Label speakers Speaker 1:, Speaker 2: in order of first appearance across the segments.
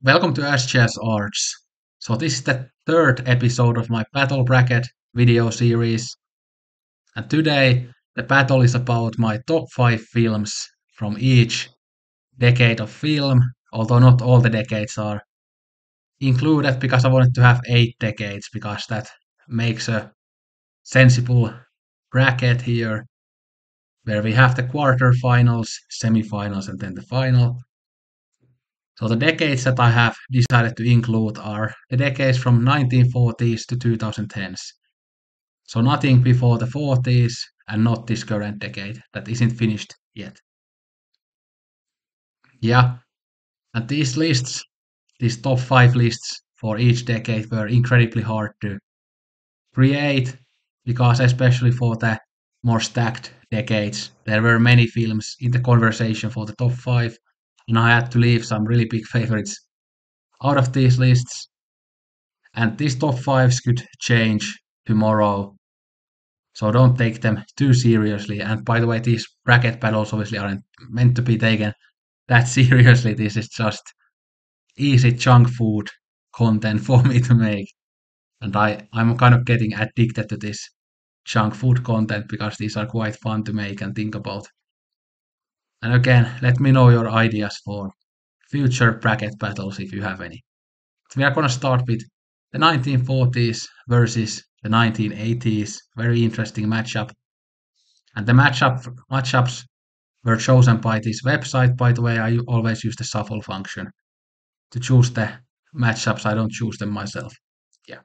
Speaker 1: Welcome to SGS Arts. So this is the third episode of my battle bracket video series, and today the battle is about my top 5 films from each decade of film, although not all the decades are included because I wanted to have 8 decades because that makes a sensible bracket here where we have the quarterfinals, semifinals and then the final. So the decades that I have decided to include are the decades from 1940s to 2010s. So nothing before the 40s and not this current decade that isn't finished yet. Yeah, and these top 5 lists for each decade were incredibly hard to create because especially for the more stacked decades, there were many films in the conversation for the top 5 and I had to leave some really big favorites out of these lists. And these top fives could change tomorrow, so don't take them too seriously. And by the way, these bracket battles obviously aren't meant to be taken that seriously. This is just easy junk food content for me to make. And I'm kind of getting addicted to this junk food content because these are quite fun to make and think about. And again, let me know your ideas for future bracket battles if you have any. So we are going to start with the 1940s versus the 1980s. Very interesting matchup. And the matchups were chosen by this website. By the way, I always use the shuffle function to choose the matchups. I don't choose them myself. Yeah.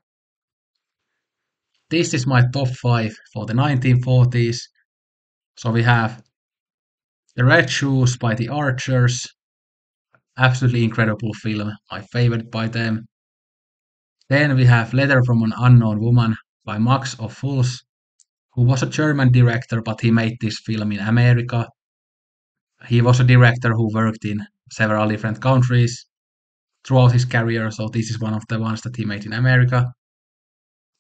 Speaker 1: This is my top 5 for the 1940s. So we have The Red Shoes by the Archers. Absolutely incredible film. My favorite by them. Then we have Letter from an Unknown Woman by Max Ophüls, who was a German director, but he made this film in America. He was a director who worked in several different countries throughout his career, so this is one of the ones that he made in America.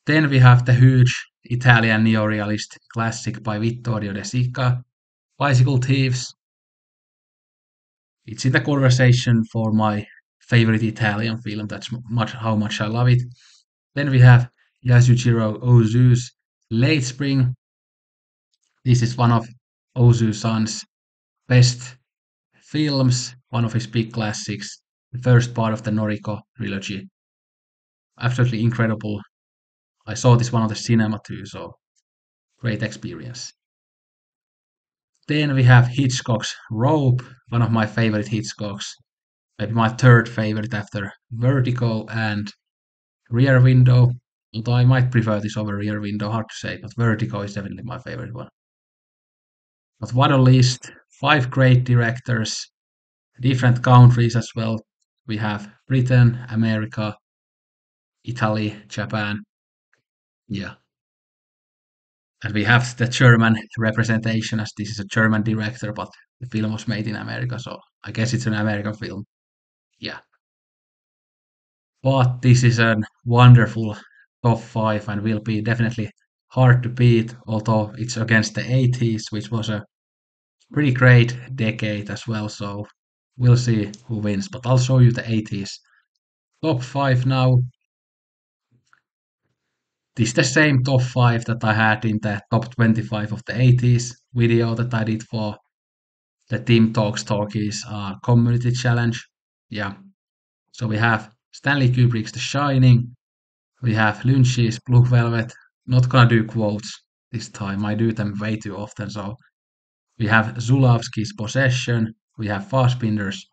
Speaker 1: Then we have the huge Italian neorealist classic by Vittorio De Sica, Bicycle Thieves. It's in the conversation for my favorite Italian film, that's how much I love it. Then we have Yasujiro Ozu's Late Spring. This is one of Ozu-san's best films, one of his big classics, the first part of the Noriko trilogy. Absolutely incredible. I saw this one on the cinema too, so great experience. Then we have Hitchcock's Rope, one of my favorite Hitchcocks, maybe my third favorite after Vertigo and Rear Window. Although I might prefer this over Rear Window, hard to say, but Vertigo is definitely my favorite one. But what a list! 5 great directors, different countries as well. We have Britain, America, Italy, Japan. Yeah. And we have the German representation as this is a German director, but the film was made in America, so I guess it's an American film. Yeah. But this is a wonderful top 5 and will be definitely hard to beat, although it's against the 80s, which was a pretty great decade as well, so we'll see who wins. But I'll show you the 80s top 5 now. This is the same top 5 that I had in the top 25 of the 80s video that I did for the Team Talks Talkies community challenge. Yeah. So we have Stanley Kubrick's The Shining. We have Lynch's Blue Velvet. Not gonna do quotes this time. I do them way too often. So we have Zulawski's Possession. We have Fassbinder's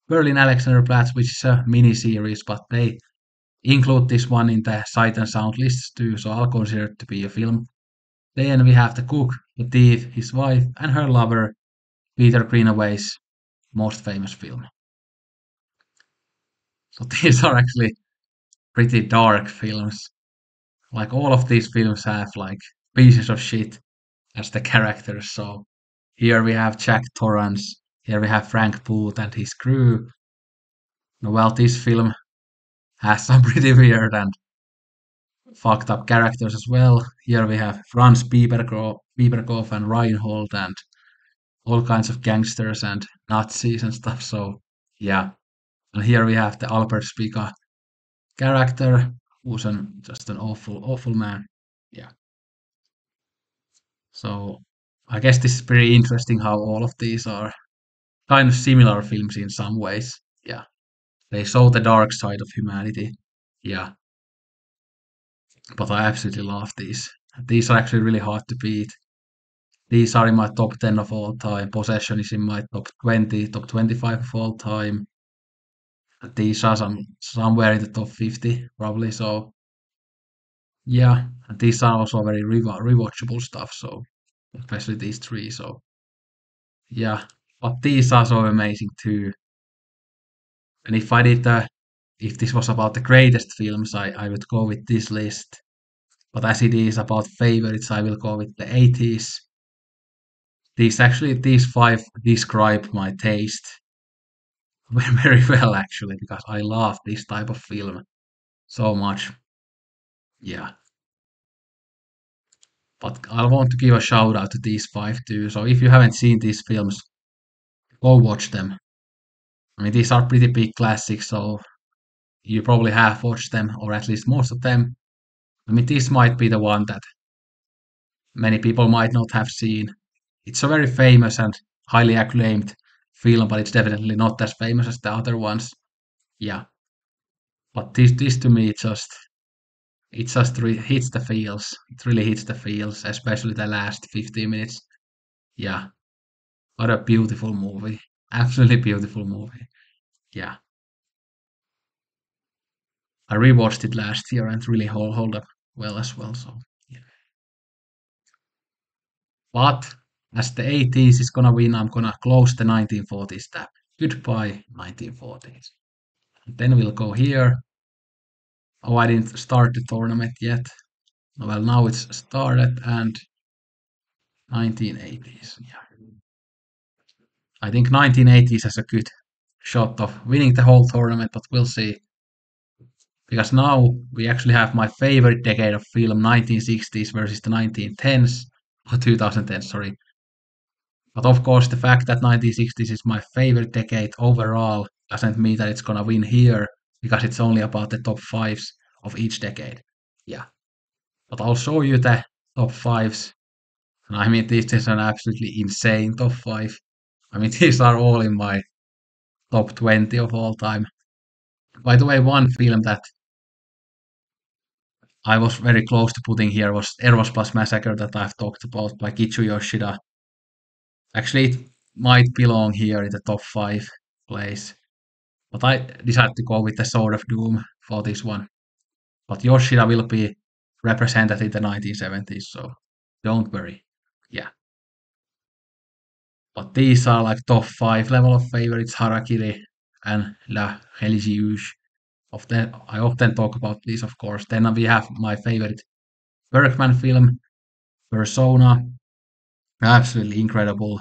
Speaker 1: Berlin Alexanderplatz, which is a mini series, but they include this one in the Sight and Sound lists too, so I'll consider it to be a film. Then we have The Cook, The Thief, His Wife, and Her Lover, Peter Greenaway's most famous film. So these are actually pretty dark films. Like all of these films have like pieces of shit as the characters. So here we have Jack Torrance, here we have Frank Booth and his crew. Well, this film has some pretty weird and fucked up characters as well. Here we have Franz Bieberkopf and Reinhold and all kinds of gangsters and Nazis and stuff. So yeah, And here we have the Albert Spica character, who's just an awful man. Yeah. So I guess this is pretty interesting how all of these are kind of similar films in some ways. Yeah. They show the dark side of humanity. Yeah. But I absolutely love these. These are actually really hard to beat. These are in my top 10 of all time. Possession is in my top 20, top 25 of all time. These are somewhere in the top 50 probably. So yeah, and these are also very rewatchable stuff. So especially these three. So yeah, but these are so amazing too. And if this was about the greatest films, I would go with this list. But as it is about favorites, I will go with the 80s. These five describe my taste very well actually, because I love this type of film so much. Yeah. But I want to give a shout out to these five too. So if you haven't seen these films, go watch them. I mean, these are pretty big classics, so you probably have watched them, or at least most of them. I mean, this might be the one that many people might not have seen. It's a very famous and highly acclaimed film, but it's definitely not as famous as the other ones. Yeah, but this to me it just hits the feels. It really hits the feels, especially the last 15 minutes. Yeah, what a beautiful movie. Absolutely beautiful movie. Yeah, I rewatched it last year and really hold up well as well. So, yeah. But as the 80s is gonna win, I'm gonna close the 1940s tab. Goodbye, 1940s. And then we'll go here. Oh, I didn't start the tournament yet. Well, now it's started and 1980s. Yeah. I think 1980s has a good shot of winning the whole tournament, but we'll see. Because now we actually have my favorite decade of film, 1960s versus the 1910s, or 2010s, sorry. But of course, the fact that 1960s is my favorite decade overall doesn't mean that it's gonna win here, because it's only about the top fives of each decade. Yeah. But I'll show you the top fives. And I mean, this is an absolutely insane top five. I mean, these are all in my top 20 of all time. By the way, one film that I was very close to putting here was Eros Plus Massacre that I've talked about by Kichu Yoshida. Actually, it might belong here in the top five place, but I decided to go with the Sword of Doom for this one. But Yoshida will be represented in the 1970s, so don't worry. Yeah, but these are like top five level of favorites: Harakiri and La Religieuse. Often I often talk about these, of course. Then we have my favorite Bergman film, Persona, absolutely incredible.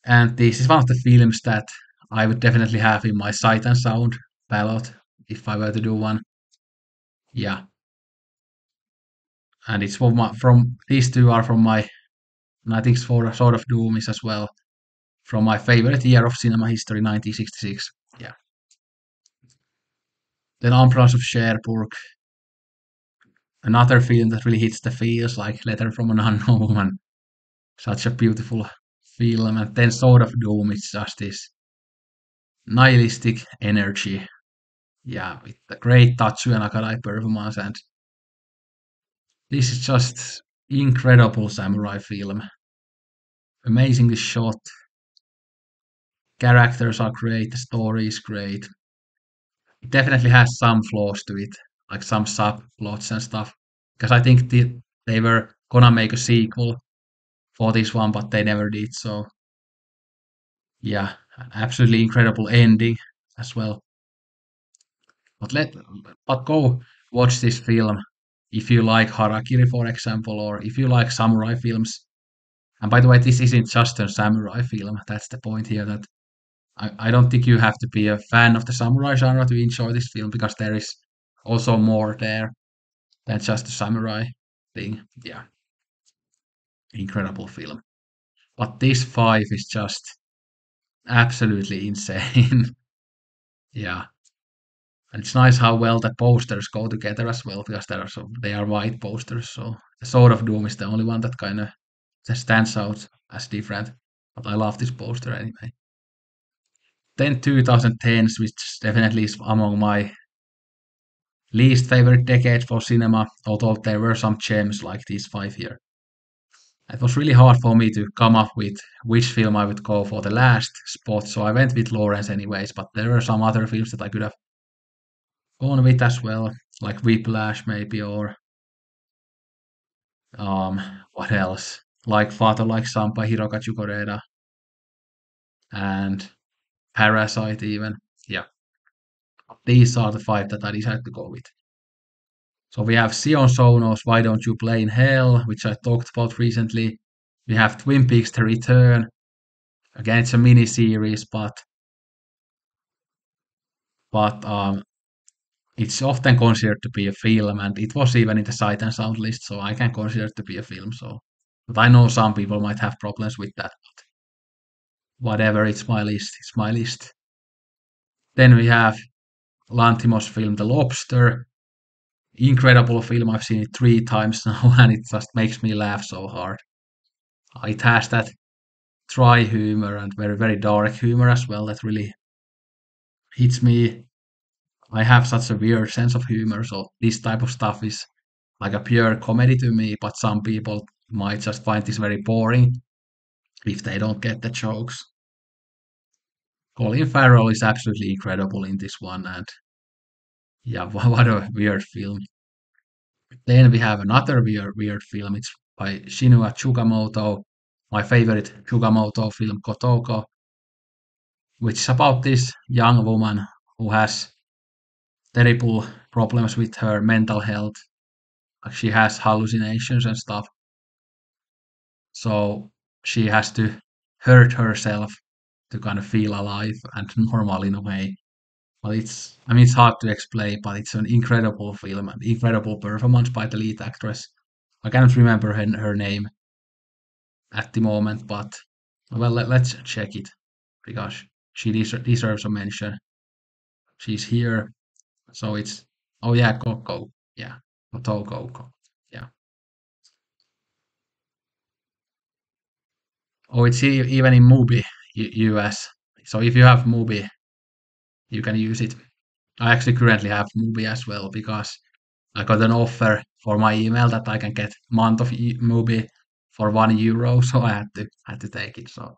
Speaker 1: And this is one of the films that I would definitely have in my Sight and Sound ballot if I were to do one. Yeah, and it's from these two are from my, and I think for Sword of Doom is as well from my favorite year of cinema history, 1966. Yeah. Then Ambulance of Cherbourg, another film that really hits the feels, like Letter from an Unknown Woman. Such a beautiful film. And then Sword of Doom is just this nihilistic energy. Yeah, with the great Tatsuya Nakadai performance, and this is just incredible samurai film. Amazingly shot. Characters are great. The story is great. It definitely has some flaws to it, like some subplots and stuff. Because I think they were gonna make a sequel for this one, but they never did. So yeah, an absolutely incredible ending as well. But but go watch this film if you like Harakiri, for example, or if you like samurai films. And by the way, this isn't just a samurai film. That's the point here. That I don't think you have to be a fan of the samurai genre to enjoy this film, because there is also more there than just the samurai thing. Yeah, incredible film. But this five is just absolutely insane. Yeah, and it's nice how well the posters go together as well because they are white posters. So the Sword of Doom is the only one that kind of stands out as different. But I love this poster anyway. Then 2010s, which definitely is among my least favorite decades for cinema, although there were some gems like these five here. It was really hard for me to come up with which film I would go for the last spot, so I went with Lawrence anyways, but there were some other films that I could have gone with as well, like Whiplash maybe, or um, what else? Like Father Like Son by Hirokazu Koreda, and Parasite even. Yeah, these are the five that I decided to go with. So we have Sion Sono's Why Don't You Play in Hell, which I talked about recently. We have Twin Peaks The Return. Again, it's a mini series, but it's often considered to be a film, and it was even in the Sight and Sound list, so I can consider it to be a film. So, but I know some people might have problems with that. But whatever, it's my list. It's my list. Then we have Lanthimos' film The Lobster. Incredible film. I've seen it 3 times now, and it just makes me laugh so hard. It has that dry humor and very very dark humor as well that really hits me. I have such a weird sense of humor, so this type of stuff is like a pure comedy to me. But some people might just find this very boring if they don't get the jokes. Colin Farrell is absolutely incredible in this one, and yeah, what a weird film. Then we have another weird film. It's by Shinua Tsukamoto, my favorite Tsukamoto film, Kotoko, which is about this young woman who has terrible problems with her mental health. Like she has hallucinations and stuff. So she has to hurt herself to kind of feel alive and normal in a way. But I mean, it's hard to explain, but it's an incredible film and incredible performance by the lead actress. I can't remember her name at the moment, but well, let's check it because she deserves a mention. She's here. So it's, oh yeah, Coco. Yeah, Coco. Yeah. Oh, it's even in Mubi US. So if you have Mubi, you can use it. I actually currently have Mubi as well because I got an offer for my email that I can get month of Mubi for €1, so I had to take it. So,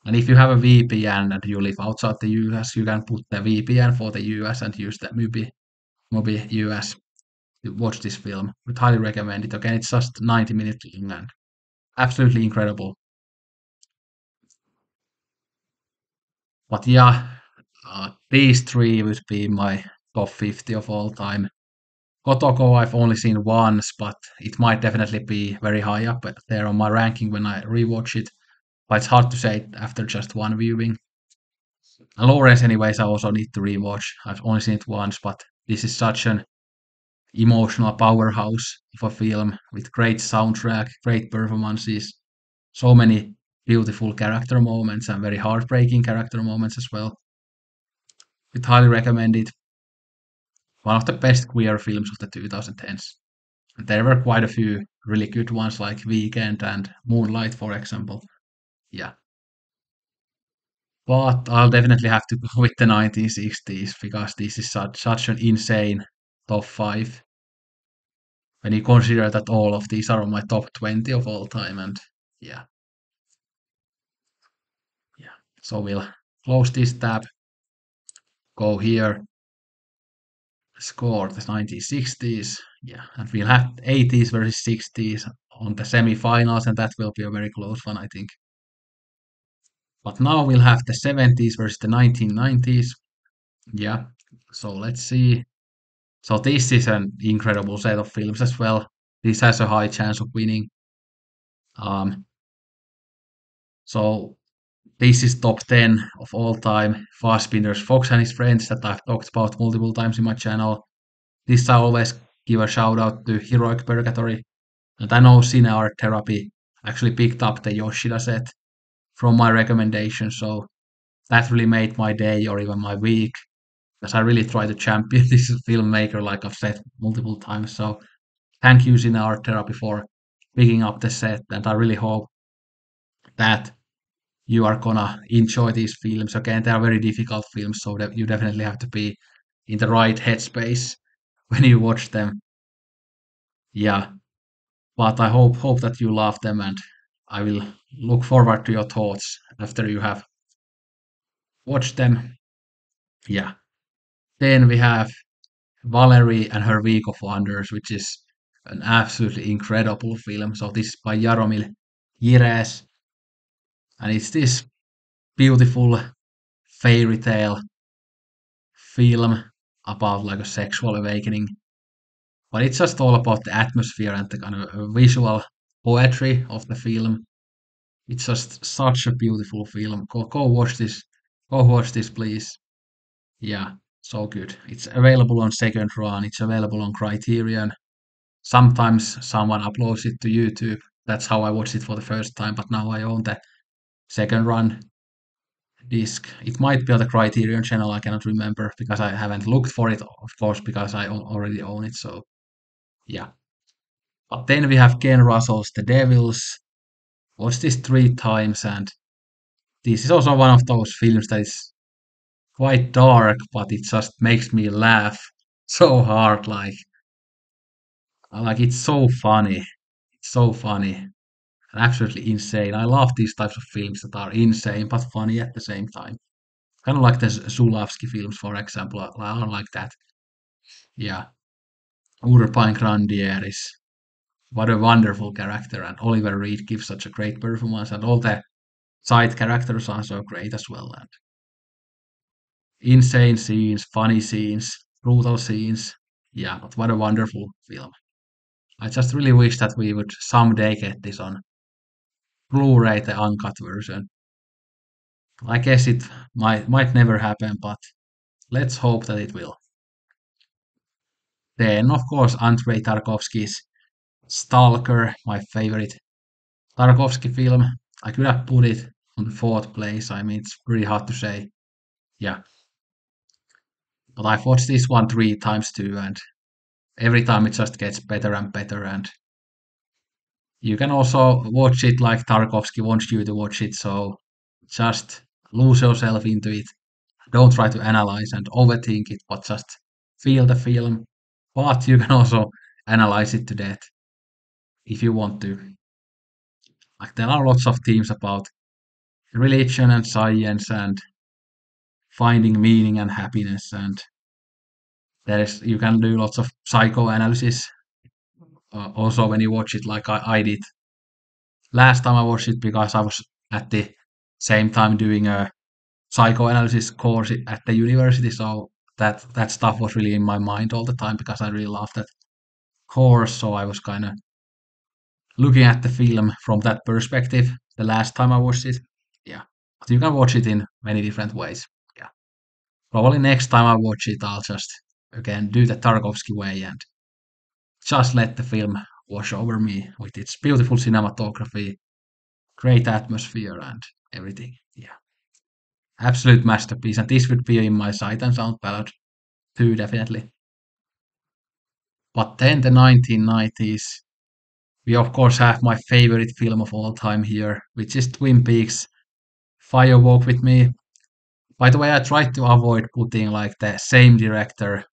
Speaker 1: and if you have a VPN and you live outside the US, you can put the VPN for the US and use the Mubi US to watch this film. Would highly recommend it. Again, it's just 90 minutes long and absolutely incredible. But yeah, these three would be my top 50 of all time. Kotoko I've only seen once, but it might definitely be very high up there on my ranking when I rewatch it. But it's hard to say after just one viewing. And Lawrence, anyways, I also need to rewatch. I've only seen it once, but this is such an emotional powerhouse of a film with great soundtrack, great performances, so many beautiful character moments and very heartbreaking character moments as well. Would highly recommend it. One of the best queer films of the 2010s. And there were quite a few really good ones like Weekend and Moonlight, for example. Yeah. But I'll definitely have to go with the 1960s because this is such an insane top five. When you consider that all of these are on my top 20 of all time, and yeah, yeah. So we'll close this tab, go here, score the 1960s, yeah, and we'll have 80s versus 60s on the semi-finals, and that will be a very close one, I think. But now we'll have the 70s versus the 1990s. Yeah, so let's see. So this is an incredible set of films as well. This has a high chance of winning. Um, so this is top 10 of all time. Fassbinder's Fox and His Friends that I've talked about multiple times in my channel. This I always give a shout out to Heroic Purgatory. And I know Cine Art Therapy actually picked up the Yoshida set from my recommendation. So that really made my day or even my week. because I really try to champion this filmmaker, like I've said multiple times. So thank you, Cine Art Therapy, for picking up the set, and I really hope that you are gonna enjoy these films. Again, they are very difficult films, so that you definitely have to be in the right headspace when you watch them. Yeah, but I hope that you love them, and I will look forward to your thoughts after you have watched them. Yeah. Then we have Valerie and Her Week of Wonders, which is an absolutely incredible film. So this is by Jaromil Jires, and it's this beautiful fairy tale film about like a sexual awakening. But it's just all about the atmosphere and the kind of visual poetry of the film. It's just such a beautiful film. Go watch this. Go watch this, please. Yeah, so good. It's available on second run. It's available on Criterion. Sometimes someone uploads it to YouTube. That's how I watched it for the first time. But now I own the second run disc. It might be on the Criterion channel. I cannot remember because I haven't looked for it, of course, because I already own it. So yeah. But then we have Ken Russell's The Devils. Watched this three times, and this is also one of those films that is quite dark, but it just makes me laugh so hard. Like it's so funny. It's so funny and absolutely insane. I love these types of films that are insane but funny at the same time. Kind of like the Zulawski films, for example. I like that. Yeah, Urban Grandieris. What a wonderful character, and Oliver Reed gives such a great performance, and all the side characters are so great as well. And insane scenes, funny scenes, brutal scenes. Yeah, but what a wonderful film. I just really wish that we would someday get this on Blu-ray, the uncut version. I guess it might never happen, but let's hope that it will. Then, of course, Andrei Tarkovsky's Stalker, my favorite Tarkovsky film. I could have put it on the fourth place. I mean, it's pretty hard to say. Yeah, but I've watched this one three times too, and every time it just gets better and better. And you can also watch it like Tarkovsky wants you to watch it. So just lose yourself into it. Don't try to analyze and overthink it, but just feel the film. But you can also analyze it to death if you want to. Like there are lots of themes about religion and science and finding meaning and happiness, and there's you can do lots of psychoanalysis also when you watch it, like I did last time I watched it because I was at the same time doing a psychoanalysis course at the university, so that stuff was really in my mind all the time because I really loved that course. So I was kind of looking at the film from that perspective the last time I watched it. Yeah, but you can watch it in many different ways. Yeah, probably next time I watch it, I'll just again do the Tarkovsky way and just let the film wash over me with its beautiful cinematography, great atmosphere, and everything. Yeah, absolute masterpiece. And this would be in my Sight and Sound ballad too, definitely. But then the 1990s, we of course have my favorite film of all time here, which is Twin Peaks Fire Walk with Me. By the way, I tried to avoid putting like the same director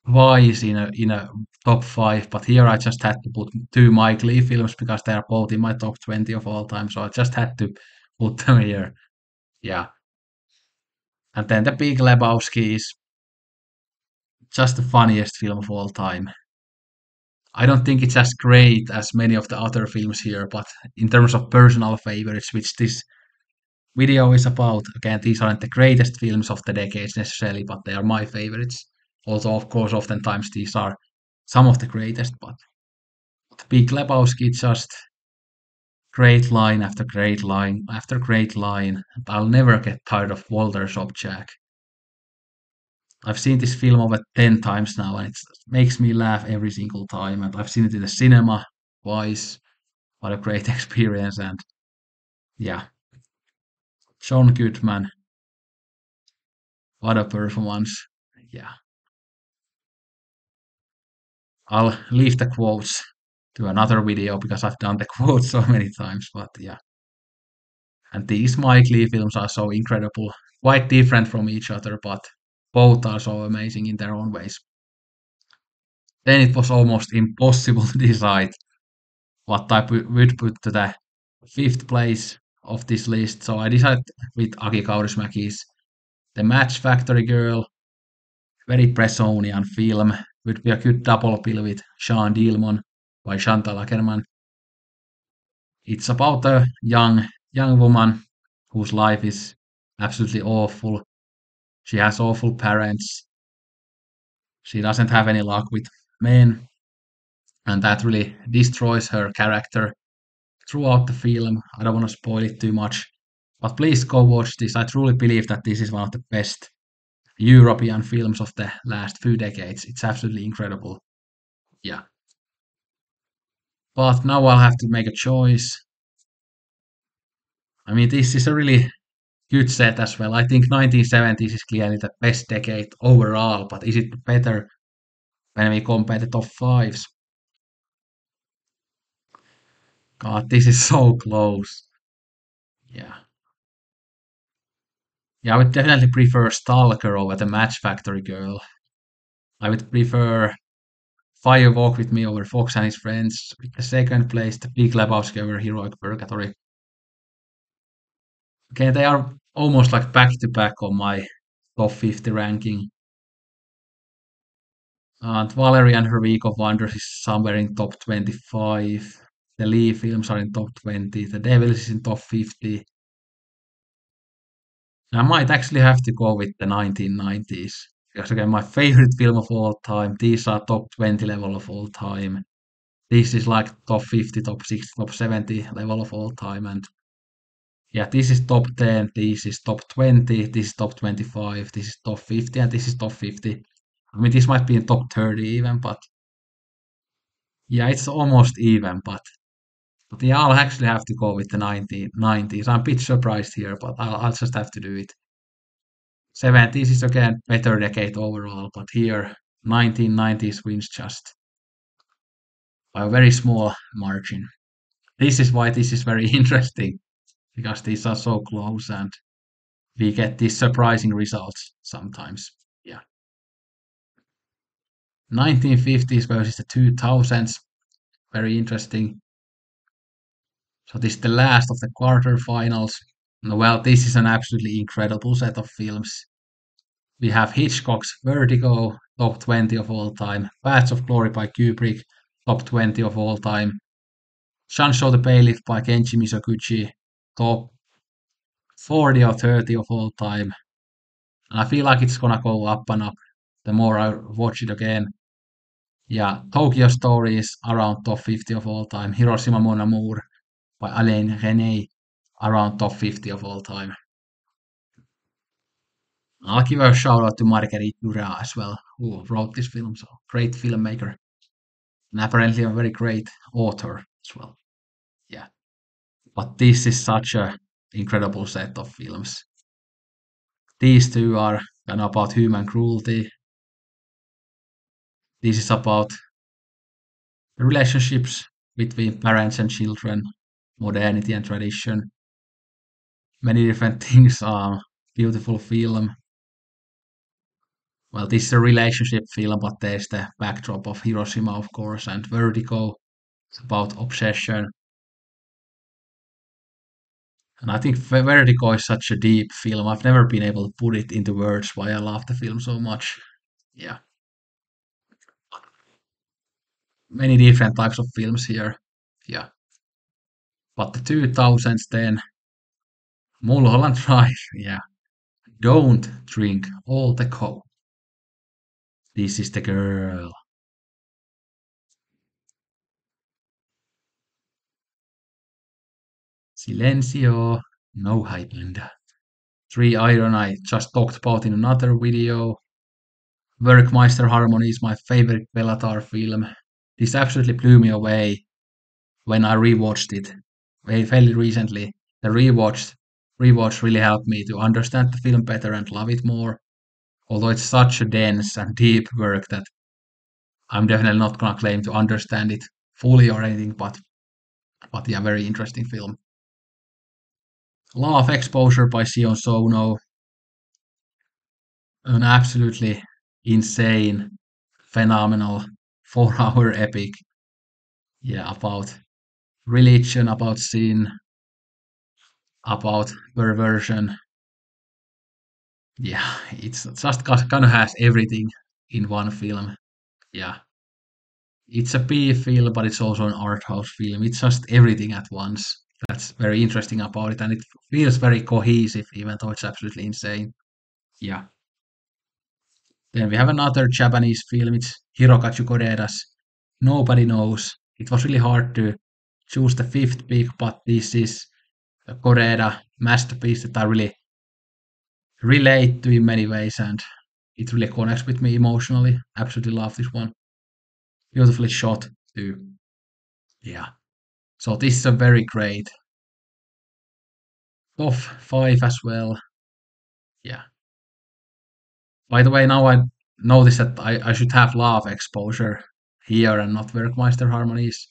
Speaker 1: twice in a top five, but here I just had to put two Mike Lee films because they are both in my top 20 of all time, so I just had to put them here. Yeah. And then The Big Lebowski is just the funniest film of all time. I don't think it's as great as many of the other films here, but in terms of personal favorites, which this video is about, again, these aren't the greatest films of the decades necessarily, but they are my favorites. Also, of course, oftentimes these are some of the greatest, but The Big Lebowski just great line after great line after great line. And I'll never get tired of Walter Sobchak. I've seen this film over 10 times now, and it makes me laugh every single time. And I've seen it in the cinema twice. What a great experience. And yeah, John Goodman. What a performance. Yeah. I'll leave the quotes to another video because I've done the quotes so many times, but yeah. And these Mike Lee films are so incredible, quite different from each other, but both are so amazing in their own ways. Then it was almost impossible to decide what I would put to the fifth place of this list. So I decided with Aki Kaurismäki's The Match Factory Girl, very Bressonian film, would be a good double bill with Sean Dillman by Chantal Akerman. It's about a young woman whose life is absolutely awful. She has awful parents. She doesn't have any luck with men, and that really destroys her character throughout the film. I don't want to spoil it too much, but please go watch this. I truly believe that this is one of the best European films of the last few decades. It's absolutely incredible. Yeah. But now I'll have to make a choice. I mean, this is a really good set as well. I think 1970s is clearly the best decade overall, but is it better when we compare the top fives? God, this is so close. Yeah. Yeah, I would definitely prefer Stalker over the Match Factory Girl. I would prefer Fire Walk with Me over Fox and His Friends. With the second place, The Big Lebowski over Heroic Purgatory. Okay, they are almost like back to back on my top 50 ranking. And Valerie and Her Week of Wonders is somewhere in top 25. The Lee films are in top 20. The Devils is in top 50. I might actually have to go with the 1990s. Because again, my favorite film of all time. These are top 20 level of all time. This is like top 50, top 60, top 70 level of all time. And yeah, this is top 10, this is top 20, this is top 25, this is top 50, and this is top 50. I mean, this might be in top 30 even, but yeah, it's almost even. But yeah, I'll actually have to go with the 1990s. I'm a bit surprised here, but I'll just have to do it. 70s is again better decade overall, but here 1990s wins just by a very small margin. This is why this is very interesting because these are so close and we get these surprising results sometimes. Yeah. 1950s versus the 2000s. Very interesting. So this is the last of the quarterfinals. Well, this is an absolutely incredible set of films. We have Hitchcock's Vertigo, top 20 of all time. Paths of Glory by Kubrick, top 20 of all time. Shansho the Bailiff by Kenji Mizoguchi, top 40 or 30 of all time. And I feel like it's gonna go up and up the more I watch it again. Yeah, Tokyo Story is around top 50 of all time. Hiroshima Mon Amour by Alain Resnais, around top 50 of all time. I'll give a shout out to Marguerite Duras as well, who wrote this film. So great filmmaker and apparently a very great author as well. Yeah, but this is such a incredible set of films. These two are kind of about human cruelty. This is about relationships between parents and children, modernity and tradition. Many different things. Beautiful film. Well, this is a relationship film, but there's the backdrop of Hiroshima, of course, and Vertigo. It's about obsession. And I think Vertigo is such a deep film. I've never been able to put it into words why I love the film so much. Yeah, many different types of films here. Yeah, but the 2000s then, Mulholland Drive. Yeah, don't drink all the coke. This is the girl. Silencio. No Highlander. Three Iron I just talked about in another video. Werkmeister Harmony is my favorite Bellatar film. This absolutely blew me away when I rewatched it fairly recently. The rewatch really helped me to understand the film better and love it more. although it's such a dense and deep work that I'm definitely not gonna claim to understand it fully or anything, but yeah, very interesting film. Law of Exposure by Sion Sono, an absolutely insane, phenomenal 4 hour epic. Yeah, about religion, about sin, about perversion. Yeah, it's just kind of has everything in one film. Yeah, it's a B film, but it's also an art house film. It's just everything at once. That's very interesting about it, and it feels very cohesive, even though it's absolutely insane. Yeah. Then we have another Japanese film. It's Hirokazu Koreeda's Nobody Knows. It was really hard to choose the fifth pick, but this is a Koreeda masterpiece that I really relate to in many ways, and it really connects with me emotionally. Absolutely love this one. Beautifully shot too. Yeah. So this is a very great top five as well. Yeah. By the way, now I notice that I should have love exposure here and not Werkmeister harmonies.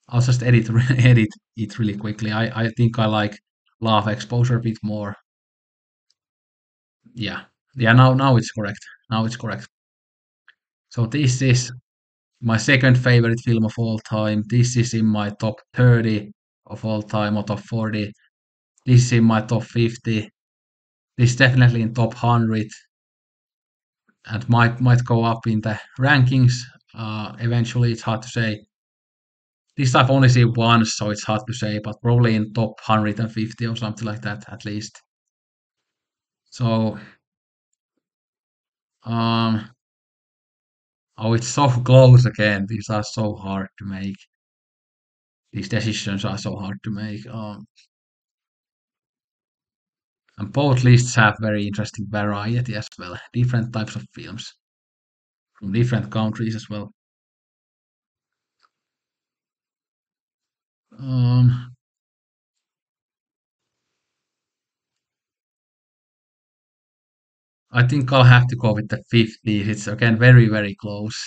Speaker 1: I'll just edit edit it really quickly. I think I like love exposure a bit more. Yeah. Yeah, now it's correct. Now it's correct. So this is my second favorite film of all time. This is in my top 30 of all time or top 40. This is in my top 50. This is definitely in top 100 and might go up in the rankings. Eventually, it's hard to say. This I've only seen once, so it's hard to say, but probably in top 150 or something like that at least. So, um, oh, it's so close again. These are so hard to make. These decisions are so hard to make. And both lists have very interesting variety as well. Different types of films from different countries as well. Um, I think I'll have to go with the 50s. It's again very close.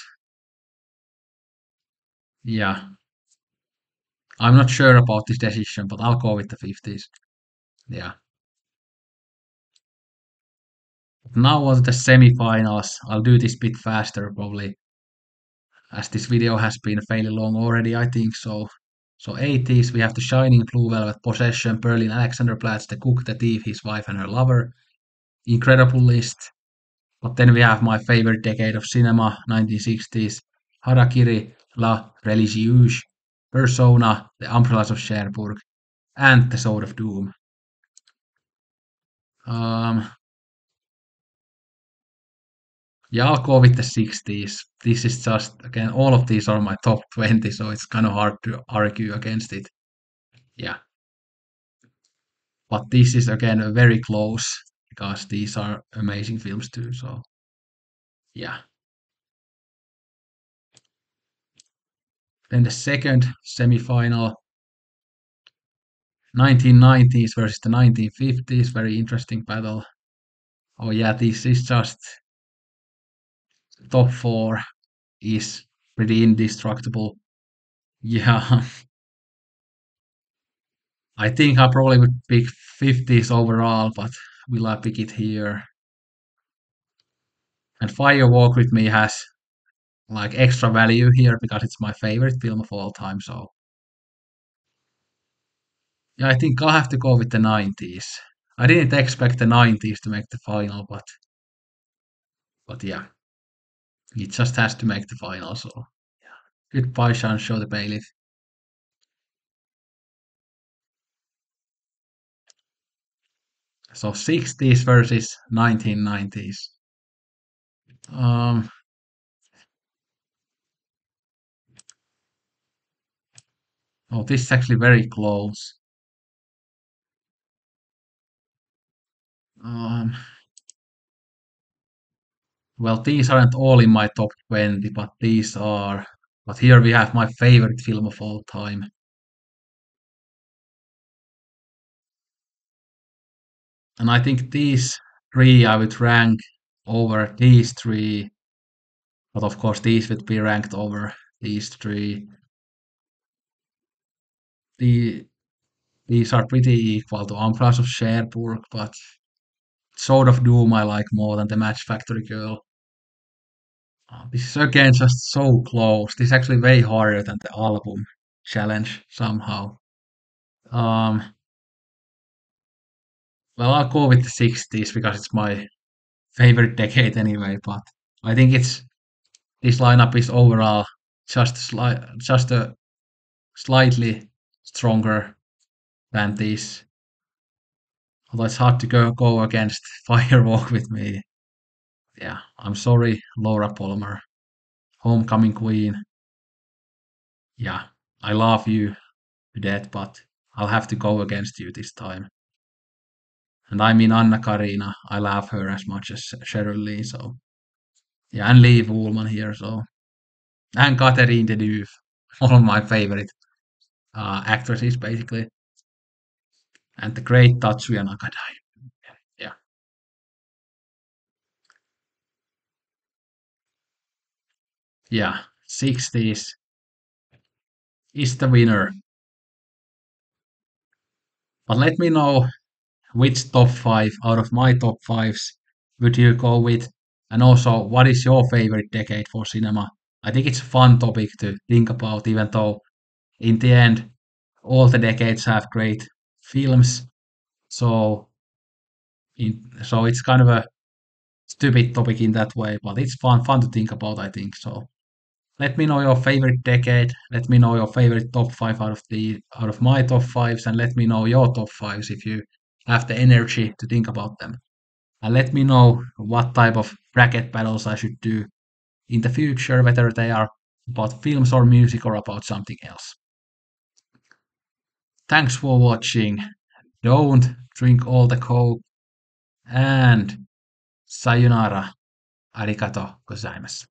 Speaker 1: Yeah, I'm not sure about this decision, but I'll go with the 50s. Yeah. Now on the semi-finals. I'll do this bit faster probably, as this video has been fairly long already, I think so. So 80s, we have The Shining, Blue Velvet, Possession, Berlin, Alexanderplatz, The Cook, The Thief, His Wife and Her Lover. Incredible list. But then we have my favorite decade of cinema, 1960s, Harakiri, La Religieuse, Persona, The Umbrellas of Cherbourg, and The Sword of Doom. Um, yeah, I'll go with the 60s. This is just, again, all of these are my top 20, so it's kind of hard to argue against it. Yeah. But this is, again, very close because these are amazing films too. So, yeah. Then the second semi-final, 1990s versus the 1950s. Very interesting battle. Oh, yeah, this is just top four is pretty indestructible. Yeah, I think I probably would pick 50s overall, but will I pick it here? And Fire Walk with Me has like extra value here because it's my favorite film of all time. So yeah, I think I'll have to go with the 90s. I didn't expect the 90s to make the final, but yeah, it just has to make the final. So yeah, goodbye, Sean. Show the bailiff. So 60s versus 1990s. Um, oh, this is actually very close. Um, well, these aren't all in my top 20, but these are. But here we have my favorite film of all time. And I think these three I would rank. over these three, but of course these would be ranked over these three. The, these are pretty equal to Amphras of Cherbourg, but Sword of Doom I like more than the Match Factory Girl. This is again just so close. This is actually way harder than the album challenge somehow. Um, well, I'll go with the 60s because it's my favorite decade anyway. But I think it's this lineup is overall just a slightly stronger than this. Although it's hard to go against Firewalk with me. Yeah, I'm sorry, Laura Palmer, Homecoming Queen. Yeah, I love you to death, but I'll have to go against you this time. And I mean Anna Karina. I love her as much as Cheryl Lee. So yeah, and Lee Woolman here. So and Catherine Deneuve, one of my favorite actresses, basically, and the great Tatsuya Nakadai. Yeah, yeah. 60s is the winner. But let me know which top five out of my top fives would you go with, and also what is your favorite decade for cinema? I think it's a fun topic to think about, even though in the end all the decades have great films. So so it's kind of a stupid topic in that way, but it's fun to think about, I think. So let me know your favorite decade. Let me know your favorite top five out of my top fives, and let me know your top fives if you have the energy to think about them. And let me know what type of bracket battles I should do in the future, whether they are about films or music or about something else. Thanks for watching. Don't drink all the coke and sayonara. Arigato gozaimasu.